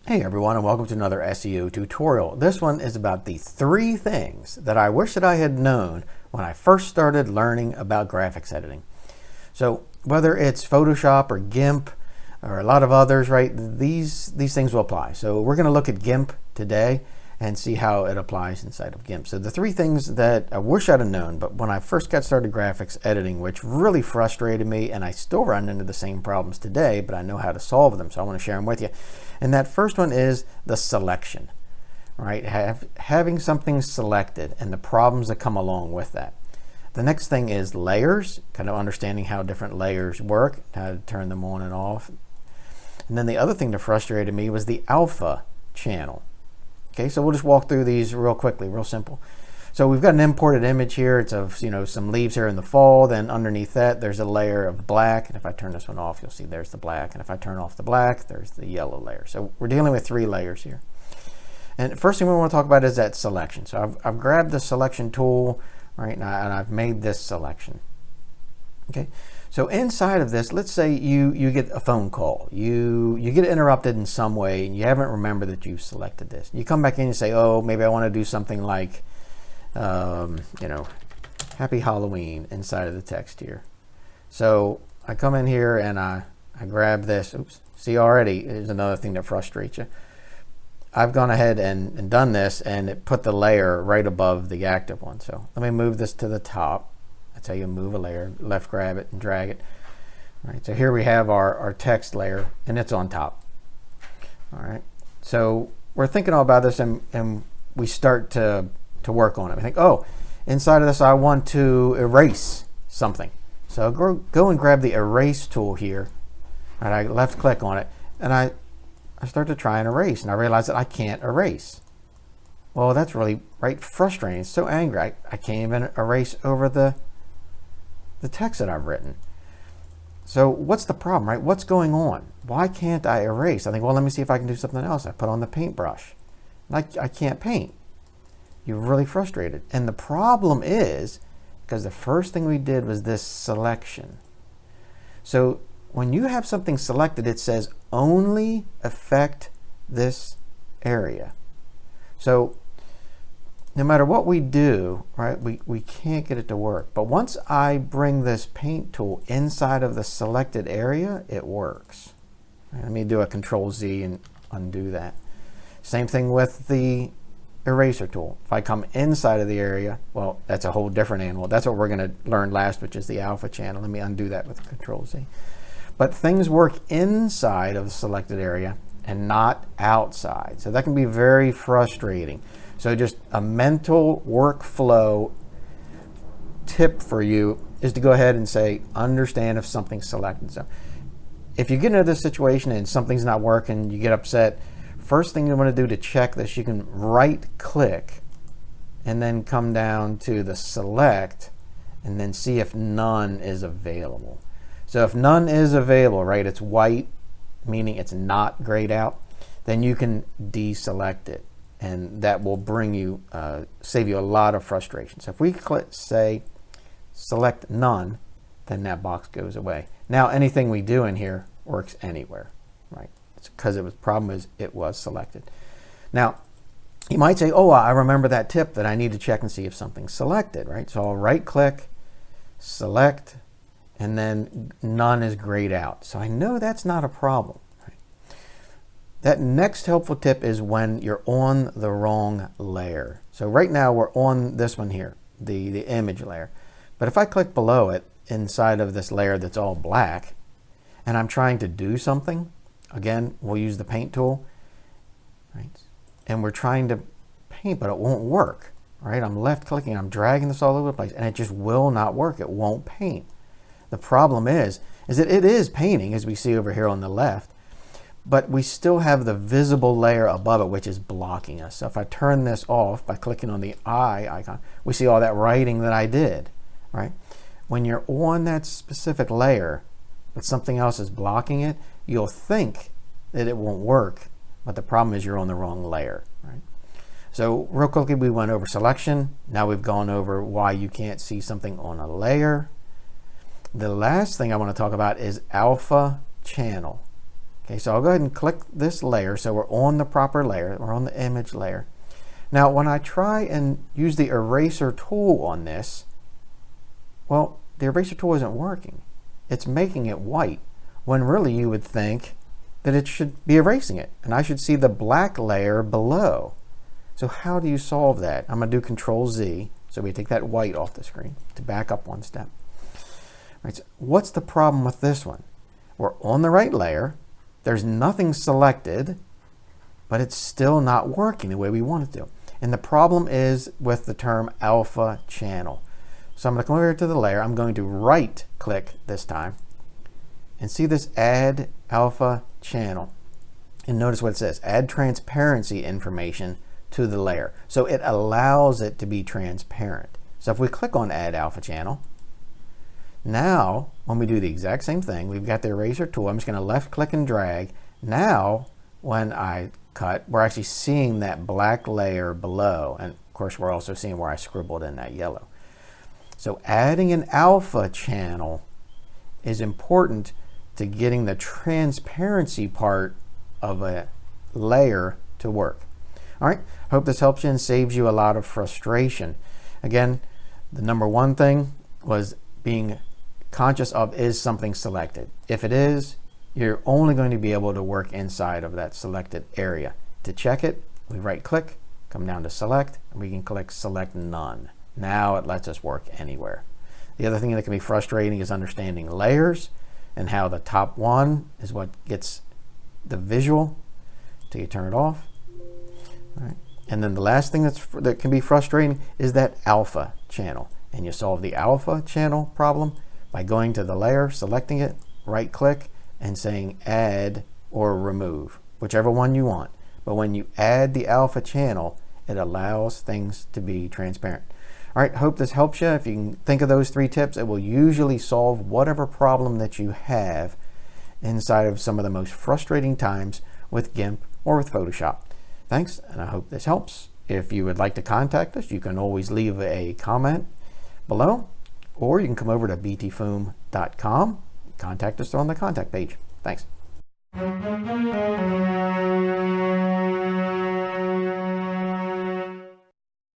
Hey everyone, and welcome to another SEO tutorial. This one is about the 3 things that I wish that I had known when I first started learning about graphics editing. So whether it's Photoshop or GIMP or a lot of others, right, these things will apply. So we're going to look at GIMP today and see how it applies inside of GIMP. So the 3 things that I wish I'd have known, but when I first got started graphics editing, which really frustrated me, and I still run into the same problems today, but I know how to solve them, so I want to share them with you. And that first one is the selection, right? Having something selected and the problems that come along with that. The next thing is layers, kind of understanding how different layers work, how to turn them on and off. And then the other thing that frustrated me was the alpha channel. Okay, so we'll just walk through these real quickly, real simple. So we've got an imported image here. It's of, some leaves here in the fall. Then underneath that, there's a layer of black. And if I turn this one off, you'll see there's the black. And if I turn off the black, there's the yellow layer. So we're dealing with 3 layers here. And the first thing we want to talk about is that selection. So I've grabbed the selection tool, right, now, and I've made this selection. Okay, so inside of this, let's say you get a phone call, you get interrupted in some way, and you haven't remembered that you've selected this. You come back in and say, oh, maybe I want to do something like, Happy Halloween inside of the text here. So I come in here and I grab this. Oops, see already, there's another thing that frustrates you. I've gone ahead and done this, and it put the layer right above the active one. So let me move this to the top. That's how you move a layer. Left grab it and drag it. All right, so here we have our text layer, and it's on top. All right, so we're thinking all about this, and we start to work on it. We think, oh, inside of this I want to erase something. So go and grab the erase tool here. All right, I left click on it, and I start to try and erase, and I realize that I can't erase. Well, that's really frustrating. It's so angry. I can't even erase over the text that I've written. So what's the problem, right? What's going on? Why can't I erase? I think, well, let me see if I can do something else. I put on the paintbrush. I can't paint. You're really frustrated. And the problem is because the first thing we did was this selection. So when you have something selected, it says only affect this area. So no matter what we do, right, we can't get it to work. But once I bring this paint tool inside of the selected area, it works. Right, let me do a Control-Z and undo that. Same thing with the eraser tool. If I come inside of the area, well, that's a whole different animal. That's what we're going to learn last, which is the alpha channel. Let me undo that with Control-Z. But things work inside of the selected area and not outside. So that can be very frustrating. So just a mental workflow tip for you is to go ahead and say, understand if something's selected. So if you get into this situation and something's not working, you get upset, first thing you want to do to check this, you can right click and then come down to the select and then see if none is available. So if none is available, right, it's white, meaning it's not grayed out, then you can deselect it. And that will bring you, save you a lot of frustration. So if we click, say, select none, then that box goes away. Now anything we do in here works anywhere, right? It's because the problem is it was selected. Now you might say, oh, I remember that tip that I need to check and see if something's selected, right? So I'll right click, select, and then none is grayed out. So I know that's not a problem. That next helpful tip is when you're on the wrong layer. So right now we're on this one here, the image layer. But if I click below it inside of this layer that's all black, and I'm trying to do something, again, we'll use the paint tool, right? And we're trying to paint, but it won't work, right? I'm left clicking, I'm dragging this all over the place, and it just will not work. It won't paint. The problem is that it is painting, as we see over here on the left, but we still have the visible layer above it, which is blocking us. So if I turn this off by clicking on the eye icon, we see all that writing that I did, right? When you're on that specific layer, but something else is blocking it, you'll think that it won't work, but the problem is you're on the wrong layer, right? So real quickly, we went over selection. Now we've gone over why you can't see something on a layer. The last thing I want to talk about is alpha channel. Okay, so I'll go ahead and click this layer so we're on the proper layer, we're on the image layer. Now when I try and use the eraser tool on this, well, the eraser tool isn't working. It's making it white, when really you would think that it should be erasing it, and I should see the black layer below. So how do you solve that? I'm going to do Control Z, so we take that white off the screen to back up one step. All right, so what's the problem with this one? We're on the right layer, there's nothing selected, but it's still not working the way we want it to. And the problem is with the term alpha channel. So I'm going to come over here to the layer, I'm going to right click this time, and see this add alpha channel. And notice what it says, add transparency information to the layer. So it allows it to be transparent. So if we click on add alpha channel, now when we do the exact same thing, we've got the eraser tool, I'm just going to left click and drag. Now when I cut, we're actually seeing that black layer below, and of course we're also seeing where I scribbled in that yellow. So adding an alpha channel is important to getting the transparency part of a layer to work. All right, hope this helps you and saves you a lot of frustration. Again, the number one thing was being conscious of, is something selected? If it is, you're only going to be able to work inside of that selected area. To check it, we right click, come down to select, and we can click select none. Now it lets us work anywhere. The other thing that can be frustrating is understanding layers and how the top one is what gets the visual till you turn it off. All right. And then the last thing that can be frustrating is that alpha channel. And you solve the alpha channel problem by going to the layer, selecting it, right click, and saying add or remove, whichever one you want. But when you add the alpha channel, it allows things to be transparent. All right, hope this helps you. If you can think of those 3 tips, it will usually solve whatever problem that you have inside of some of the most frustrating times with GIMP or with Photoshop. Thanks, and I hope this helps. If you would like to contact us, you can always leave a comment below, or you can come over to BTFOOM.com, contact us on the contact page. Thanks.